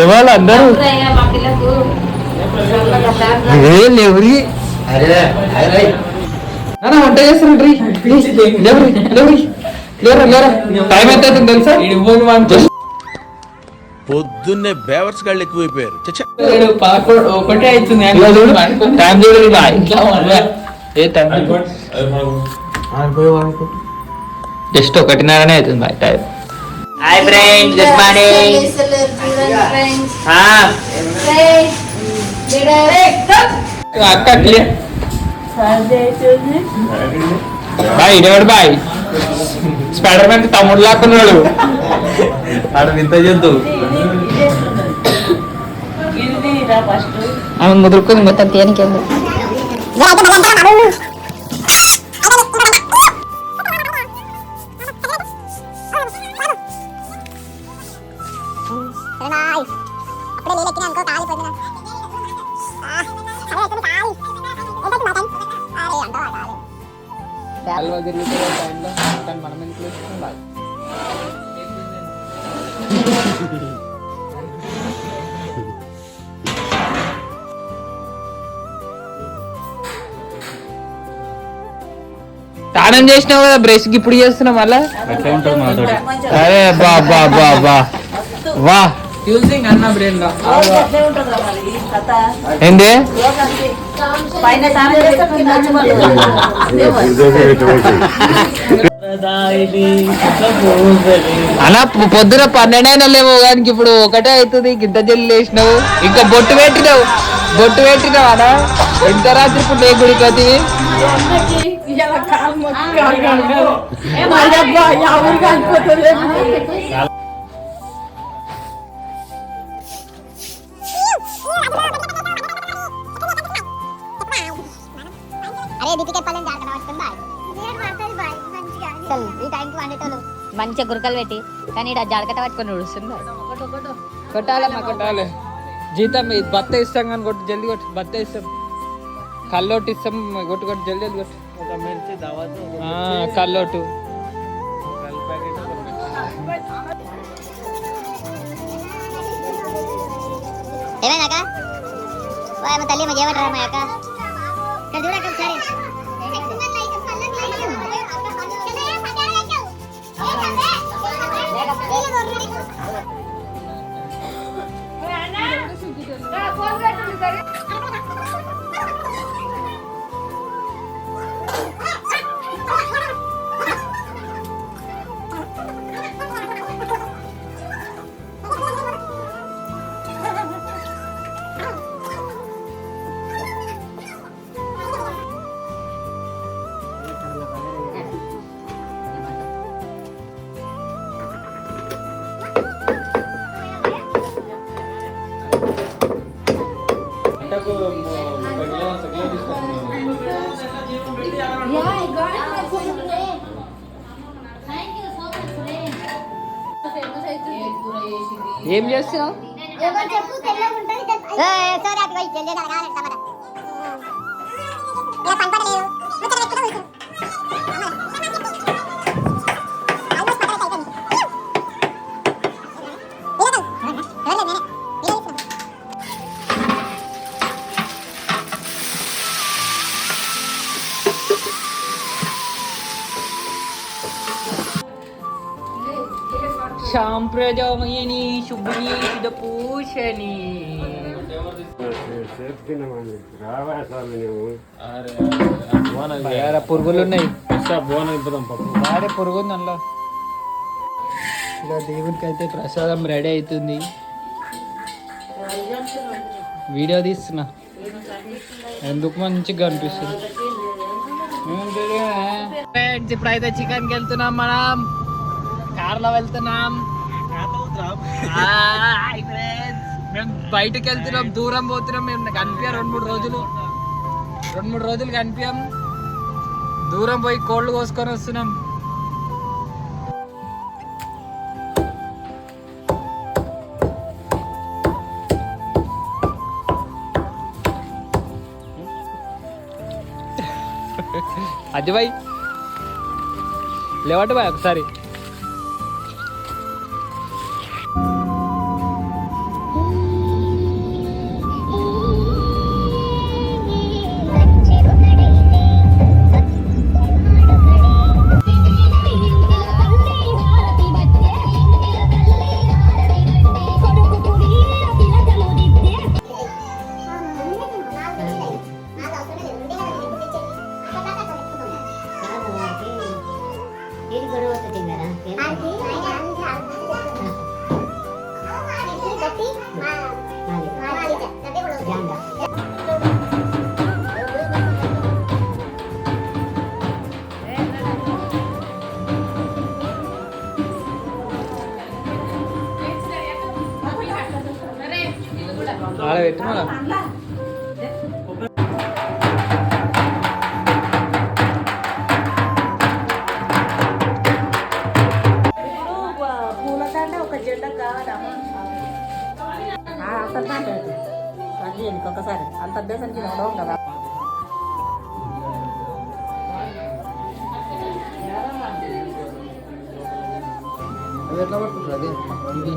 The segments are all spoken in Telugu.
ఎవరు అందరూ ఎవరి వంట చేస్తారు టైం ఎంత అవుతుంది తెలుసా? పొద్దున్నే బేవర్స్ గాళ్ళు ఎక్కువైపోయారు. ఒకటే అవుతుంది టైం చూడండి. ఏ టైం జస్ట్ 1:30 అవుతుంది బాయ్ time. Hi friends, good morning. అక్క క్లియర్ బాయ్. ఇడవాడు బాయ్ స్పైడర్ మ్యాన్ తమ్ముడు లాక్కున్నాడు. ఆడ వింత జంతువు ఆమె ముదురుకుంది మొత్తం తీయనికి. మనం స్నానం చేసినావు కదా, బ్రష్ ఇప్పుడు చేస్తున్నావు మళ్ళా. అరే బా బా బా బా వా ఏంది అలా పొద్దున 12 అయినా లేవు కానీ ఇప్పుడు 1 అవుతుంది. గింత జల్లి వేసినావు, ఇంకా బొట్టు పెట్టినావు అనా. ఎంత రాత్రి ఇప్పుడు ఏ గుడికి వస్తుంది? మంచిగా గురకలు పెట్టి కానీ ఇక్కడ జడకట పట్టుకొని ఉడుస్తుంది. కొట్టాలి జీతం బత్త ఇస్తాం కానీ కొట్టు జల్దీ కొట్టు. బత్త ఇస్తాం, కల్లోటు ఇస్తాం, కొట్టు జల్దీ కొట్టు. కల్లోటు ఏమైనాక తల్లి మా ఏమంటారా మా అక్క చూడక ఒకసారి. ఏం చేస్తున్నావు? సాంప్రదాయని శుభ్రీ శుద్ధపూషణి. పురుగులు ఉన్నాయి, పురుగు ఉంది అందులో. ఇలా దేవునికి అయితే ప్రసాదం రెడీ అవుతుంది. వీడియో తీస్తున్నా ఎందుకు మంచిగా అనిపిస్తుంది. ఇప్పుడైతే చికెన్కి వెళ్తున్నాం, మనం కార్లో వెళ్తున్నాం. మేము బయటకు వెళ్తున్నాం, దూరం పోతున్నాం. మేము కనిపించాం 2-3 రోజులు కనిపించాం. దూరం పోయి కోళ్ళు కోసుకొని వస్తున్నాం. అది బాయ్ లేవట బాయ్ ఒకసారి. ఆడ పెట్టు మళ్ళా. పూలకంటే ఒక జెండ కావాలమ్మా అసలు అది ఇంకొకసారి అంత అభ్యాసానికి నడవం కదా. అది ఎట్లా పట్టుకుంటారు అది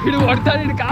వీడు కొడతాడు వీడు కా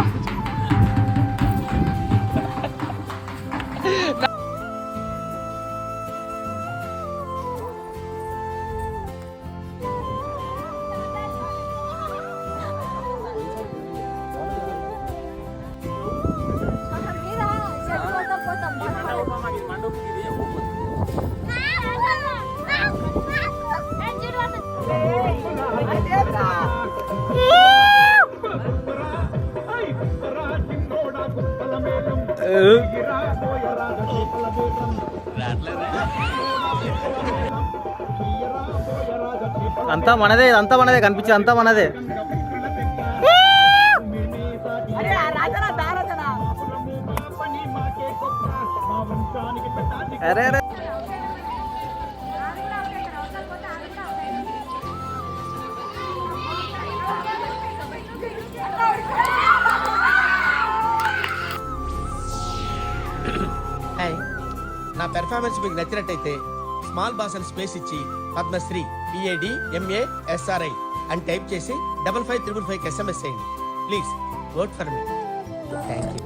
అంతా మనదే, అంతా మనదే కనిపించే, అంతా మనదే. అరే అరే నా పెర్ఫార్మెన్స్ మీకు నచ్చినట్టయితే స్మాల్ బాస్ అని స్పేస్ ఇచ్చి పద్మశ్రీ PADMASRI అని టైప్ చేసి 5555 SMS చేయండి. Please vote for me. Thank you.